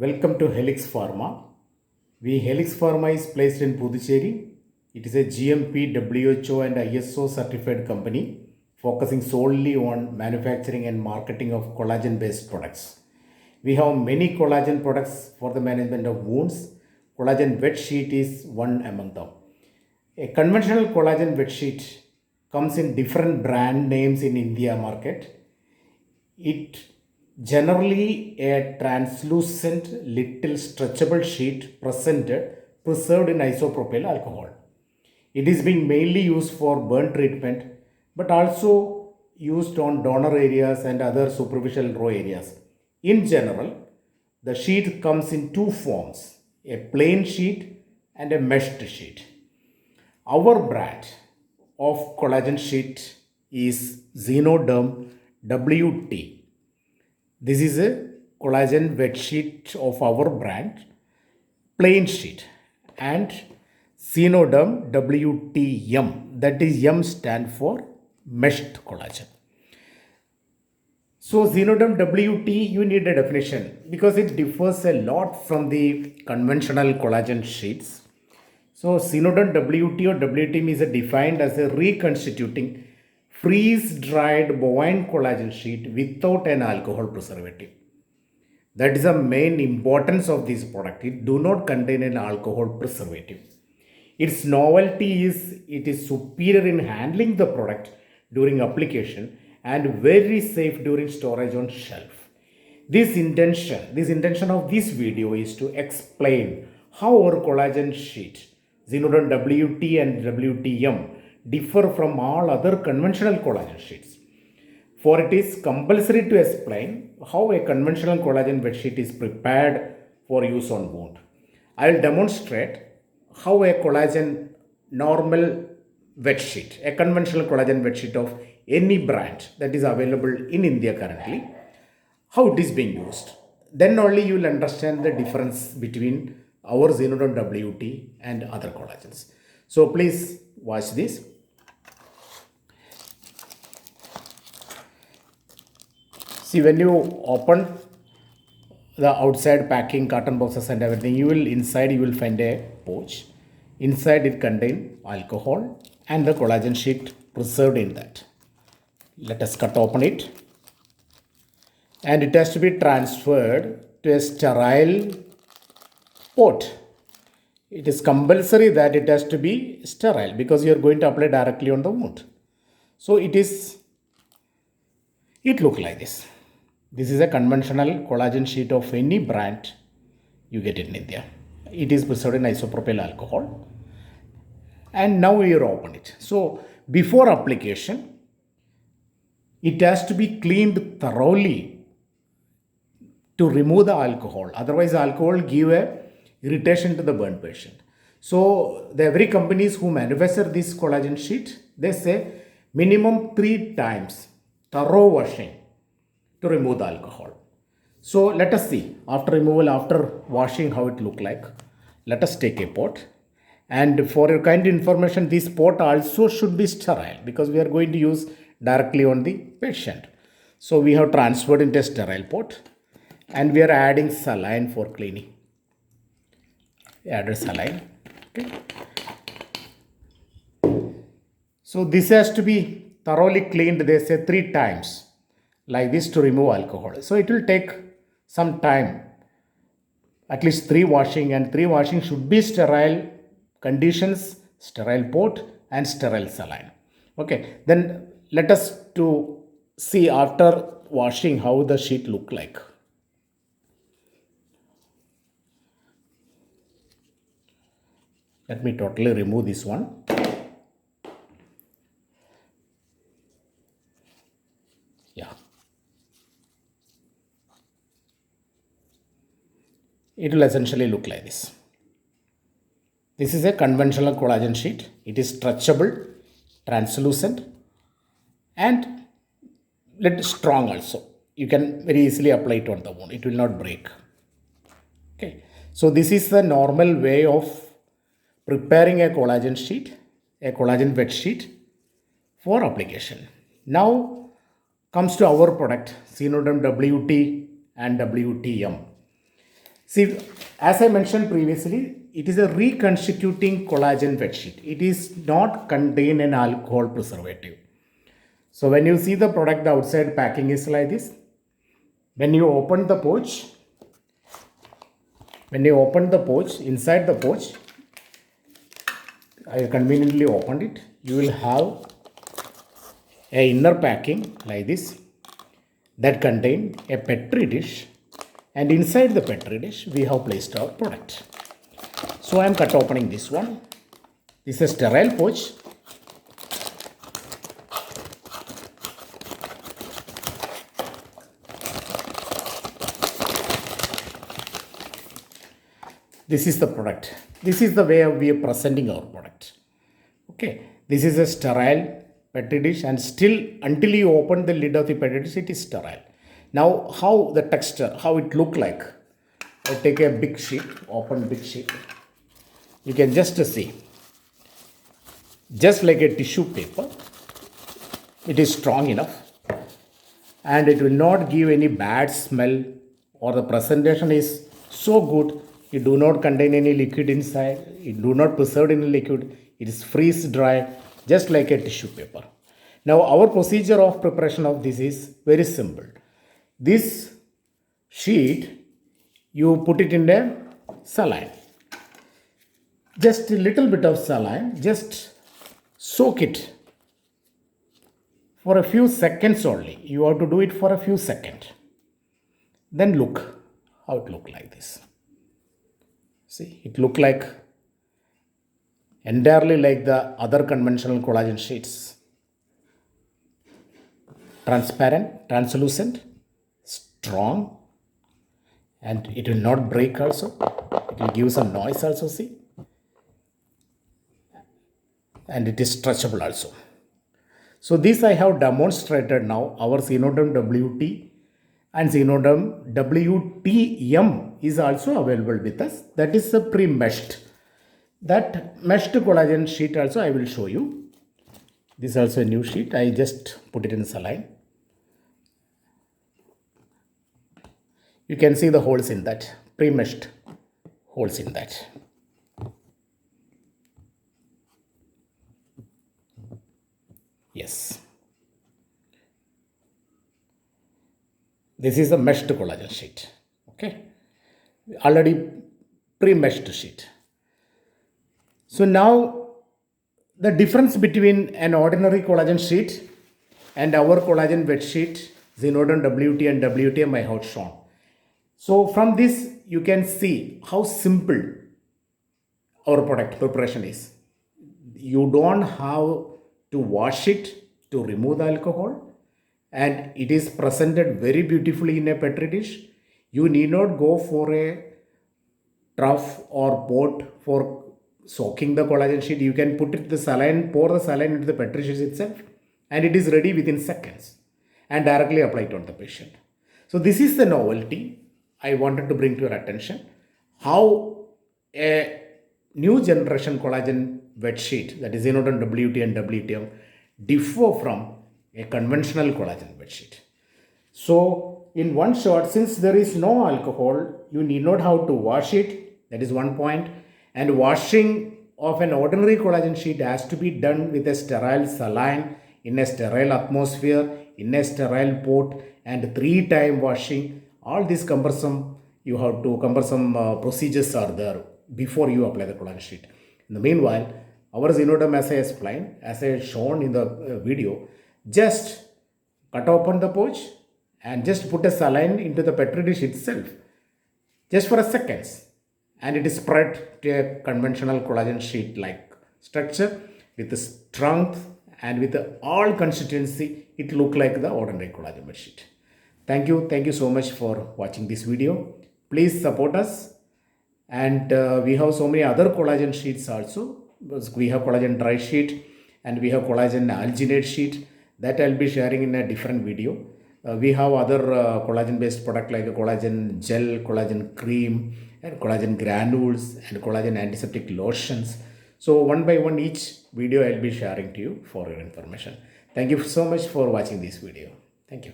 Welcome to Helix Pharma. Helix Pharma is placed in Puducherry. It is a GMP, WHO and ISO certified company focusing solely on manufacturing and marketing of collagen based products. We have many collagen products for the management of wounds. Collagen wet sheet is one among them. A conventional collagen bed sheet comes in different brand names in India market. It generally a translucent little stretchable sheet preserved in isopropyl alcohol. It is being mainly used for burn treatment but also used on donor areas and other superficial raw areas. In general, the sheet comes in two forms, a plain sheet and a meshed sheet. Our brand of collagen sheet is Xenoderm WT. This is a collagen wet sheet of our brand, plain sheet, and Xenoderm WTM. That is M stand for meshed collagen. So Xenoderm WT, you need a definition because it differs a lot from the conventional collagen sheets. So Xenoderm WT or WTM is defined as a reconstituting freeze-dried bovine collagen sheet without an alcohol preservative. That is the main importance of this product. It do not contain an alcohol preservative. Its novelty is it is superior in handling the product during application and very safe during storage on shelf. This intention of this video is to explain how our collagen sheet, Xenoderm WT and WTM, differ from all other conventional collagen sheets. For it is compulsory to explain how a conventional collagen bed sheet is prepared for use on wound. I will demonstrate how a collagen normal wet sheet, a conventional collagen wet sheet of any brand that is available in India currently, how it is being used. Then only you will understand the difference between our Xenoderm WT and other collagens. So please watch this. See, when you open the outside packing, carton boxes and everything, you will find a pouch. Inside it contain alcohol and the collagen sheet preserved in that. Let us cut open it. And it has to be transferred to a sterile pot. It is compulsory that it has to be sterile because you are going to apply directly on the wound. So it looks like this. This is a conventional collagen sheet of any brand you get in India. It is preserved in isopropyl alcohol. And now you open it. So before application, it has to be cleaned thoroughly to remove the alcohol. Otherwise, alcohol give a irritation to the burn patient. So every companies who manufacture this collagen sheet, they say minimum 3 times thorough washing to remove the alcohol. So let us see after removal, after washing, how it look like. Let us take a pot. And for your kind information, this pot also should be sterile because we are going to use directly on the patient. So we have transferred into a sterile pot and we are adding saline for cleaning. Added saline. Okay. So this has to be thoroughly cleaned, they say 3 times like this to remove alcohol. So it will take some time, at least 3 washing, and 3 washing should be sterile conditions, sterile pot and sterile saline. Okay, then let us to see after washing how the sheet look like. Let me totally remove this one. Yeah. It will essentially look like this. This is a conventional collagen sheet. It is stretchable, translucent, and little strong also. You can very easily apply it on the wound. It will not break. Okay. So this is the normal way of preparing a collagen sheet, a collagen wet sheet for application. Now comes to our product, Xenoderm WT and WTM. See, as I mentioned previously, it is a reconstituting collagen bed sheet. It is not contain an alcohol preservative. So when you see the product, the outside packing is like this. When you open the pouch, inside the pouch, I conveniently opened it. You will have a inner packing like this that contain a petri dish, and inside the petri dish we have placed our product. So I am cut opening this one. This is a sterile pouch. This is the product. This is the way we are presenting our product. Okay, this is a sterile petri dish, and still until you open the lid of the petri dish, it is sterile. Now, how the texture, how it look like? I take a big sheet, open big sheet. You can just see, just like a tissue paper. It is strong enough, and it will not give any bad smell, or the presentation is so good. It do not contain any liquid inside. It do not preserve any liquid. It is freeze dry, just like a tissue paper. Now, our procedure of preparation of this is very simple. This sheet, you put it in a saline. Just a little bit of saline. Just soak it for a few seconds only. You have to do it for a few seconds. Then look how it look like this. See, it look like entirely like the other conventional collagen sheets. Transparent, translucent, strong, and it will not break also. It will give some noise also, see. And it is stretchable also. So this I have demonstrated now. Our Xenoderm WT and Xenoderm WTM is also available with us. That is a pre-meshed. That meshed collagen sheet also I will show you. This is also a new sheet. I just put it in saline. You can see the holes in that, pre-meshed holes in that. Yes. This is a meshed collagen sheet. Okay. Already pre-meshed sheet. So now the difference between an ordinary collagen sheet and our collagen bed sheet, Xenoderm WT and WTM I have shown. So from this you can see how simple our product preparation is. You don't have to wash it to remove the alcohol, and it is presented very beautifully in a petri dish. You need not go for a trough or pot for soaking the collagen sheet. You can put it the saline, pour the saline into the petri dish itself, and it is ready within seconds, and directly apply it on the patient. So this is the novelty I wanted to bring to your attention, how a new generation collagen bed sheet, that is Xenoderm WT and WTM, differ from a conventional collagen bed sheet. So in one shot, since there is no alcohol, you need not have to wash it. That is one point. And washing of an ordinary collagen sheet has to be done with a sterile saline, in a sterile atmosphere, in a sterile pot, and 3-time washing. All these cumbersome procedures are there before you apply the collagen sheet. In the meanwhile, our Xenoderm, as I explained, as I shown in the video, just cut open the pouch and just put a saline into the petri dish itself, just for a seconds, and it is spread to a conventional collagen sheet like structure with the strength and with all consistency. It look like the ordinary collagen bed sheet. Thank you so much for watching this video. Please support us, and we have so many other collagen sheets also. We have collagen dry sheet, and we have collagen alginate sheet that I'll be sharing in a different video. We have other collagen based product like collagen gel, collagen cream, and collagen granules, and collagen antiseptic lotions. So one by one each video I'll be sharing to you for your information. Thank you so much for watching this video. Thank you.